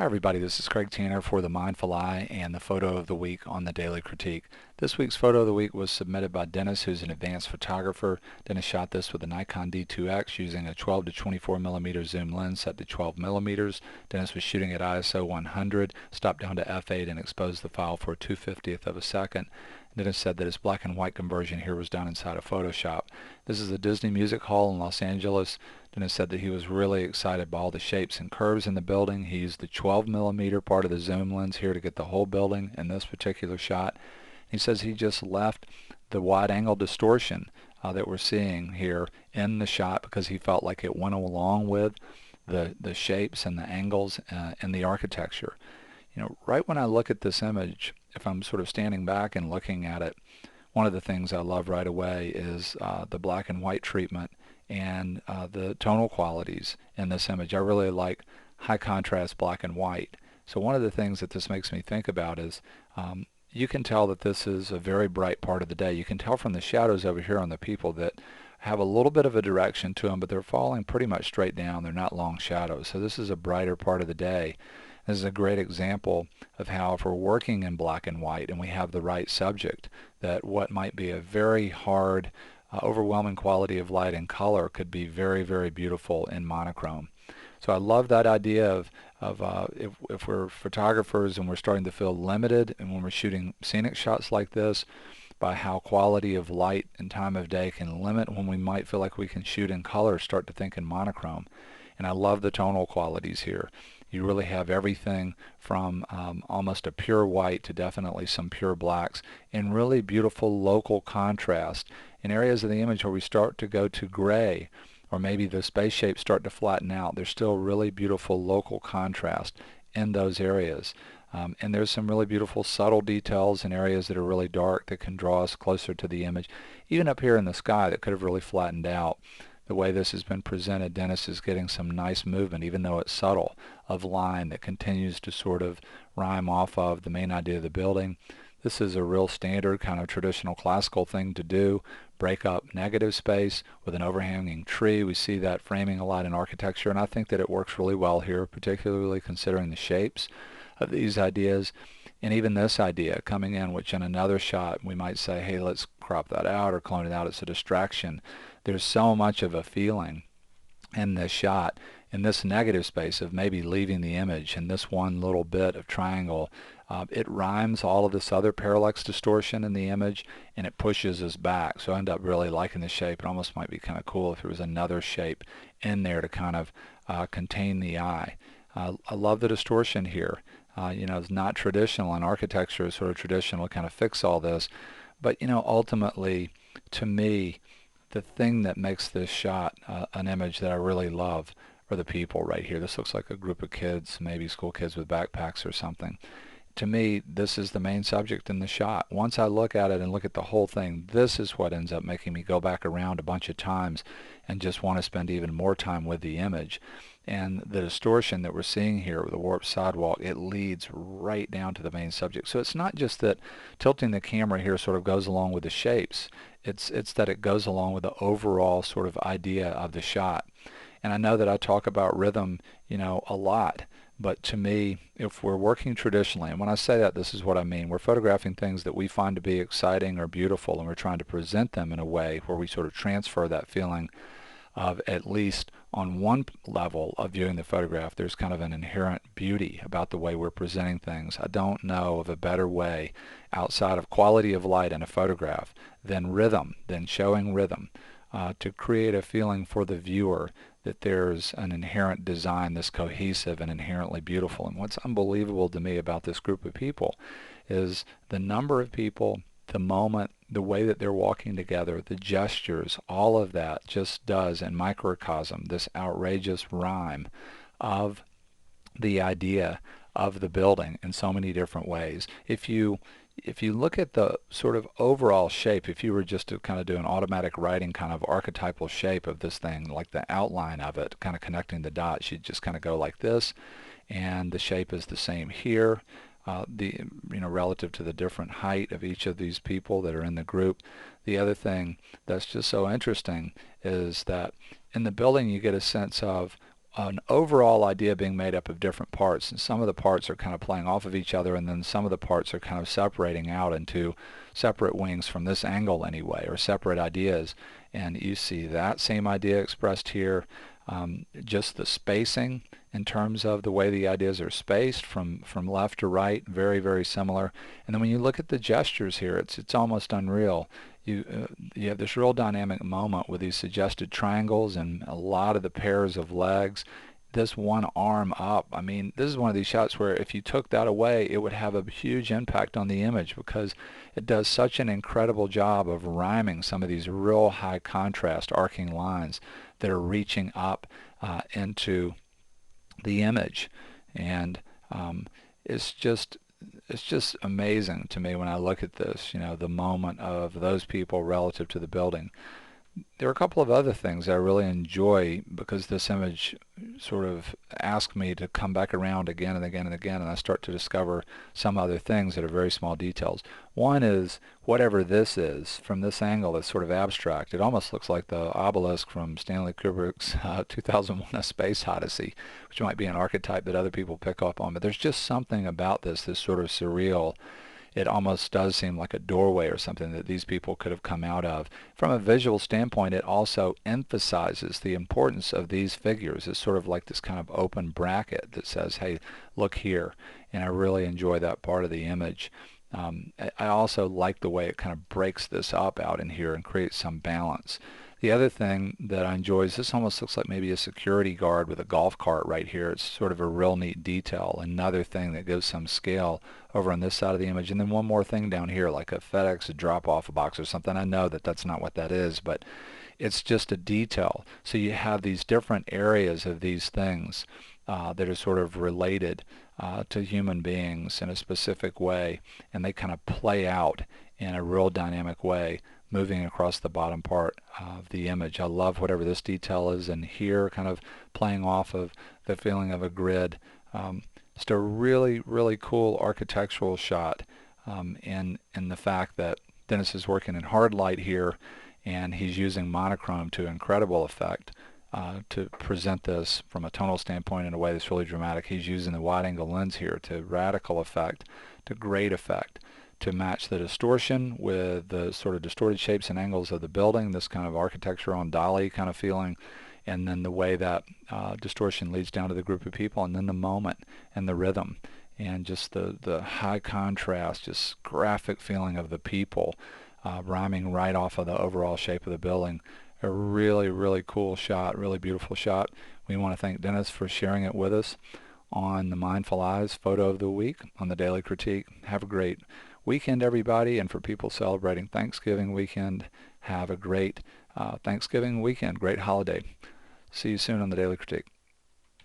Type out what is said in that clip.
Hi everybody, this is Craig Tanner for The Mindful Eye and the Photo of the Week on the Daily Critique. This week's Photo of the Week was submitted by Dennis, who's an advanced photographer. Dennis shot this with a Nikon D2X using a 12 to 24 millimeter zoom lens set to 12 millimeters. Dennis was shooting at ISO 100, stopped down to f8 and exposed the file for a 2/50th of a second. Dennis said that his black and white conversion here was done inside of Photoshop. This is a Disney Music Hall in Los Angeles. Dennis said that he was really excited by all the shapes and curves in the building. He used the 12 millimeter part of the zoom lens here to get the whole building in this particular shot. He says he just left the wide angle distortion that we're seeing here in the shot because he felt like it went along with the shapes and the angles and the architecture. You know, right when I look at this image, if I'm sort of standing back and looking at it, one of the things I love right away is the black and white treatment and the tonal qualities in this image. I really like high contrast black and white. So one of the things that this makes me think about is you can tell that this is a very bright part of the day. You can tell from the shadows over here on the people that have a little bit of a direction to them, but they're falling pretty much straight down. They're not long shadows. So this is a brighter part of the day. This is a great example of how if we're working in black and white and we have the right subject, that what might be a very hard, overwhelming quality of light and color could be very, very beautiful in monochrome. So I love that idea of if we're photographers and we're starting to feel limited and when we're shooting scenic shots like this, by how quality of light and time of day can limit when we might feel like we can shoot in color, start to think in monochrome. And I love the tonal qualities here. You really have everything from almost a pure white to definitely some pure blacks and really beautiful local contrast in areas of the image where we start to go to gray or maybe the space shapes start to flatten out. There's still really beautiful local contrast in those areas. And there's some really beautiful subtle details in areas that are really dark that can draw us closer to the image. Even up here in the sky that could have really flattened out. The way this has been presented, Dennis is getting some nice movement, even though it's subtle, of line that continues to sort of rhyme off of the main idea of the building. This is a real standard kind of traditional classical thing to do. Break up negative space with an overhanging tree. We see that framing a lot in architecture, and I think that it works really well here, particularly considering the shapes of these ideas. And even this idea coming in, which in another shot we might say, hey, let's crop that out or clone it out. It's a distraction. There's so much of a feeling in this shot, in this negative space of maybe leaving the image, in this one little bit of triangle. It rhymes all of this other parallax distortion in the image, and it pushes us back. So I end up really liking the shape. It almost might be kind of cool if there was another shape in there to kind of contain the eye. I love the distortion here. You know, it's not traditional in architecture, it's sort of traditional to kind of fix all this. But, you know, ultimately, to me, the thing that makes this shot an image that I really love are the people right here. This looks like a group of kids, maybe school kids with backpacks or something. To me, this is the main subject in the shot. Once I look at it and look at the whole thing, this is what ends up making me go back around a bunch of times and just want to spend even more time with the image. And the distortion that we're seeing here with the warped sidewalk, it leads right down to the main subject. So it's not just that tilting the camera here sort of goes along with the shapes. It's that it goes along with the overall sort of idea of the shot. And I know that I talk about rhythm, you know, a lot. But to me, if we're working traditionally, and when I say that, this is what I mean. We're photographing things that we find to be exciting or beautiful, and we're trying to present them in a way where we sort of transfer that feeling of, at least on one level of viewing the photograph, there's kind of an inherent beauty about the way we're presenting things. I don't know of a better way outside of quality of light in a photograph than rhythm, than showing rhythm, to create a feeling for the viewer that there's an inherent design that's cohesive and inherently beautiful. And what's unbelievable to me about this group of people is the number of people, the moment, the way that they're walking together, the gestures, all of that just does in microcosm this outrageous rhyme of the idea of the building in so many different ways. If you look at the sort of overall shape, if you were just to kind of do an automatic writing kind of archetypal shape of this thing, like the outline of it, kind of connecting the dots, you'd just kind of go like this, and the shape is the same here. Relative to the different height of each of these people that are in the group. The other thing that's just so interesting is that in the building you get a sense of an overall idea being made up of different parts, and some of the parts are kind of playing off of each other, and then some of the parts are kind of separating out into separate wings from this angle anyway, or separate ideas. And you see that same idea expressed here. Just the spacing in terms of the way the ideas are spaced from left to right, very, very similar. And then when you look at the gestures here, it's almost unreal. You have this real dynamic moment with these suggested triangles and a lot of the pairs of legs. This one arm up, I mean, this is one of these shots where if you took that away, it would have a huge impact on the image, because it does such an incredible job of rhyming some of these real high contrast arcing lines that are reaching up into the image. And it's just amazing to me when I look at this, the moment of those people relative to the building. There are a couple of other things I really enjoy, because this image sort of asks me to come back around again and again and again, and I start to discover some other things that are very small details. One is whatever this is from this angle is sort of abstract. It almost looks like the obelisk from Stanley Kubrick's 2001: A Space Odyssey, which might be an archetype that other people pick up on, but there's just something about this sort of surreal. It almost does seem like a doorway or something that these people could have come out of. From a visual standpoint, it also emphasizes the importance of these figures. It's sort of like this kind of open bracket that says, hey, look here. And I really enjoy that part of the image. I also like the way it kind of breaks this up out in here and creates some balance. The other thing that I enjoy is this almost looks like maybe a security guard with a golf cart right here. It's sort of a real neat detail. Another thing that gives some scale over on this side of the image. And then one more thing down here, like a FedEx drop-off box or something. I know that that's not what that is, but it's just a detail. So you have these different areas of these things that are sort of related to human beings in a specific way, and they kind of play out in a real dynamic way, moving across the bottom part of the image. I love whatever this detail is, and here kind of playing off of the feeling of a grid. Just a really, really cool architectural shot, in the fact that Dennis is working in hard light here, and he's using monochrome to incredible effect to present this from a tonal standpoint in a way that's really dramatic. He's using the wide-angle lens here to radical effect, to great effect, to match the distortion with the sort of distorted shapes and angles of the building, this kind of architecture on Dali kind of feeling, and then the way that distortion leads down to the group of people, and then the moment and the rhythm, and just the high contrast, just graphic feeling of the people rhyming right off of the overall shape of the building. A really, really cool shot, really beautiful shot. We want to thank Dennis for sharing it with us on the Mindful Eyes Photo of the Week on the Daily Critique. Have a great weekend, everybody, and for people celebrating Thanksgiving weekend, have a great Thanksgiving weekend, great holiday. See you soon on the Daily Critique.